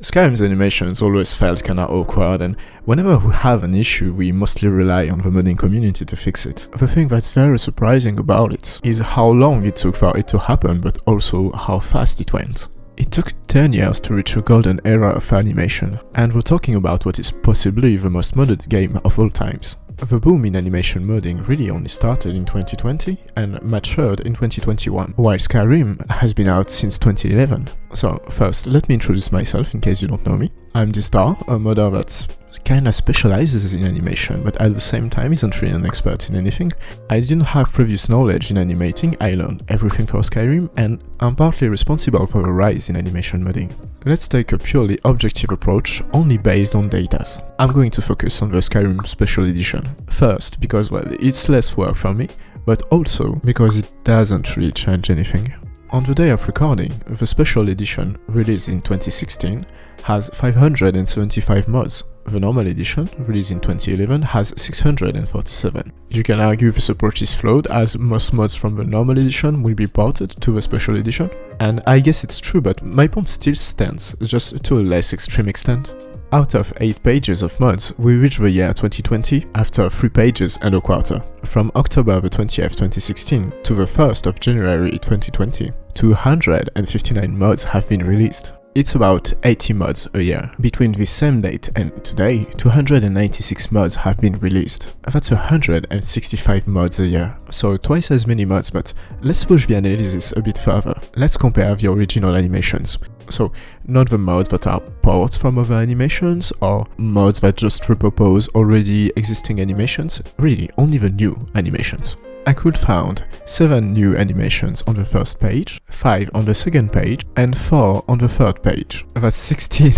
Skyrim's animations always felt kinda awkward, and whenever we have an issue, we mostly rely on the modding community to fix it. The thing that's very surprising about it is how long it took for it to happen, but also how fast it went. It took 10 years to reach a golden era of animation, and we're talking about what is possibly the most modded game of all times. The boom in animation modding really only started in 2020 and matured in 2021, while Skyrim has been out since 2011. So first, let me introduce myself in case you don't know me. I'm Distar, a modder that kinda specializes in animation, but at the same time isn't really an expert in anything. I didn't have previous knowledge in animating, I learned everything for Skyrim, and I'm partly responsible for the rise in animation modding. Let's take a purely objective approach, only based on data. I'm going to focus on the Skyrim Special Edition. First, because well, it's less work for me, but also because it doesn't really change anything. On the day of recording, the Special Edition, released in 2016, has 575 mods. The normal edition, released in 2011, has 647. You can argue this approach is flawed, as most mods from the normal edition will be ported to the special edition. And I guess it's true, but my point still stands, just to a less extreme extent. Out of 8 pages of mods, we reach the year 2020 after 3 pages and a quarter. From October the 20th, 2016 to the 1st of January 2020, 259 mods have been released. It's about 80 mods a year. Between this same date and today, 296 mods have been released. That's 165 mods a year, so twice as many mods, but let's push the analysis a bit further. Let's compare the original animations. So, not the mods that are ports from other animations, or mods that just repurpose already existing animations, really only the new animations. I could found 7 new animations on the first page, 5 on the second page, and 4 on the third page. That's 16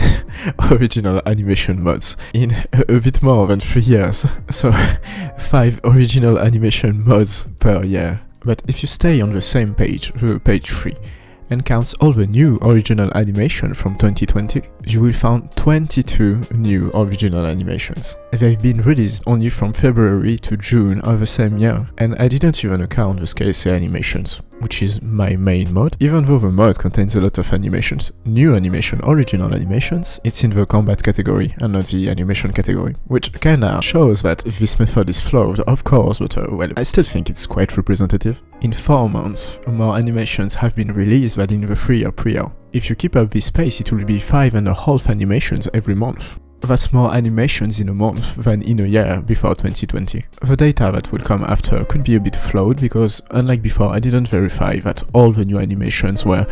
original animation mods in a bit more than 3 years, so 5 original animation mods per year. But if you stay on the same page, page 3, and counts all the new original animation from 2020, you will find 22 new original animations. They've been released only from February to June of the same year, and I didn't even account the SKC animations, which is my main mod. Even though the mod contains a lot of animations, new animation, original animations, it's in the combat category and not the animation category, which kinda shows that this method is flawed, of course, but well, I still think it's quite representative. In 4 months, more animations have been released than in the 3-year prior. If you keep up this pace, it will be 5.5 animations every month. That's more animations in a month than in a year before 2020. The data that will come after could be a bit flawed because, unlike before, I didn't verify that all the new animations were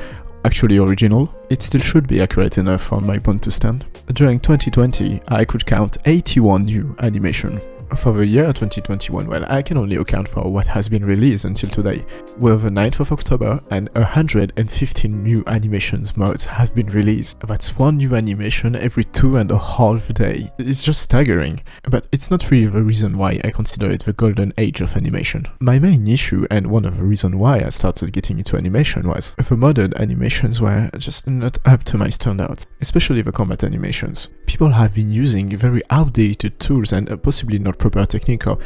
actually original. It still should be accurate enough for my point to stand. During 2020, I could count 81 new animations. For the year 2021, well, I can only account for what has been released until today. We're the 9th of October and 115 new animations mods have been released. That's 1 new animation every 2.5 days. It's just staggering. But it's not really the reason why I consider it the golden age of animation. My main issue, and one of the reasons why I started getting into animation, was the modded animations were just not up to my standards, especially the combat animations. People have been using very outdated tools and possibly not proper technique or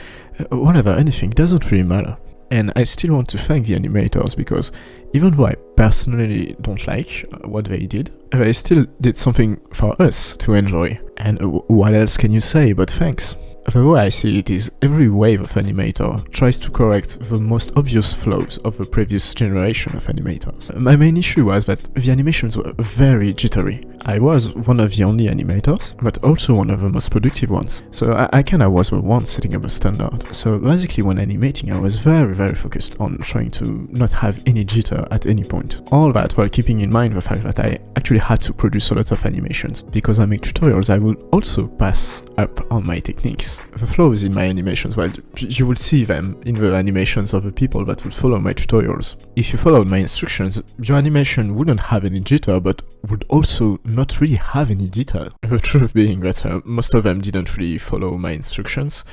whatever, anything, doesn't really matter. And I still want to thank the animators because even though I personally don't like what they did, they still did something for us to enjoy. And what else can you say but thanks? The way I see it is every wave of animator tries to correct the most obvious flaws of the previous generation of animators. My main issue was that the animations were very jittery. I was one of the only animators, but also one of the most productive ones. So I kinda was the one setting up a standard. So basically when animating I was very focused on trying to not have any jitter at any point. All that while keeping in mind the fact that I actually had to produce a lot of animations. Because I make tutorials, I will also pass up on my techniques. The flaws in my animations, well, you will see them in the animations of the people that will follow my tutorials. If you followed my instructions, your animation wouldn't have any jitter, but would also not really have any detail. The truth being that most of them didn't really follow my instructions,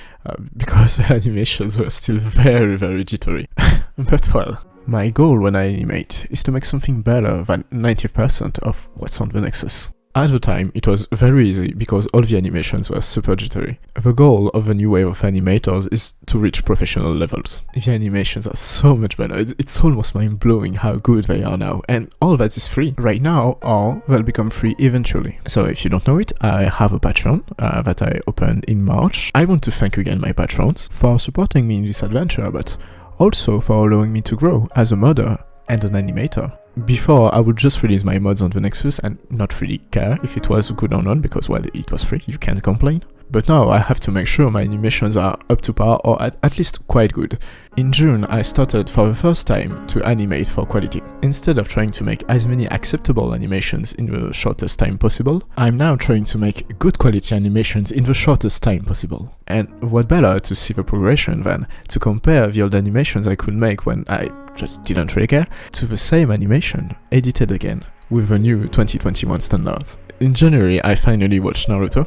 because the animations were still very jittery. But well, my goal when I animate is to make something better than 90% of what's on the Nexus. At the time, it was very easy because all the animations were super jittery. The goal of the new wave of animators is to reach professional levels. The animations are so much better, it's almost mind-blowing how good they are now, and all that is free right now, or they'll become free eventually. So if you don't know it, I have a Patreon that I opened in March. I want to thank again my patrons for supporting me in this adventure, but also for allowing me to grow as a modder and an animator. Before, I would just release my mods on the Nexus and not really care if it was good or not, because, well, it was free, you can't complain. But now I have to make sure my animations are up to par or at least quite good. In June, I started for the first time to animate for quality. Instead of trying to make as many acceptable animations in the shortest time possible, I'm now trying to make good quality animations in the shortest time possible. And what better to see the progression than to compare the old animations I could make when I just didn't really care to the same animation, edited again, with the new 2021 standards. In January, I finally watched Naruto.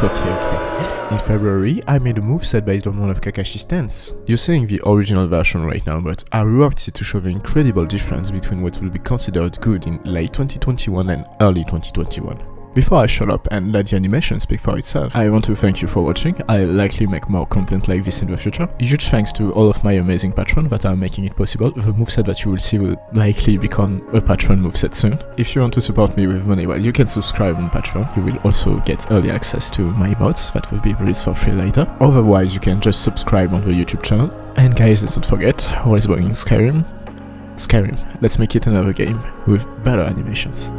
okay. In February, I made a moveset based on one of Kakashi's stance. You're seeing the original version right now, but I reworked it to show the incredible difference between what will be considered good in late 2021 and early 2021. Before I shut up and let the animation speak for itself, I want to thank you for watching. I'll likely make more content like this in the future. Huge thanks to all of my amazing patrons that are making it possible. The moveset that you will see will likely become a patron moveset soon. If you want to support me with money, well, you can subscribe on Patreon. You will also get early access to my mods that will be released for free later. Otherwise, you can just subscribe on the YouTube channel. And guys, let's not forget, always playing Skyrim. Let's make it another game with better animations.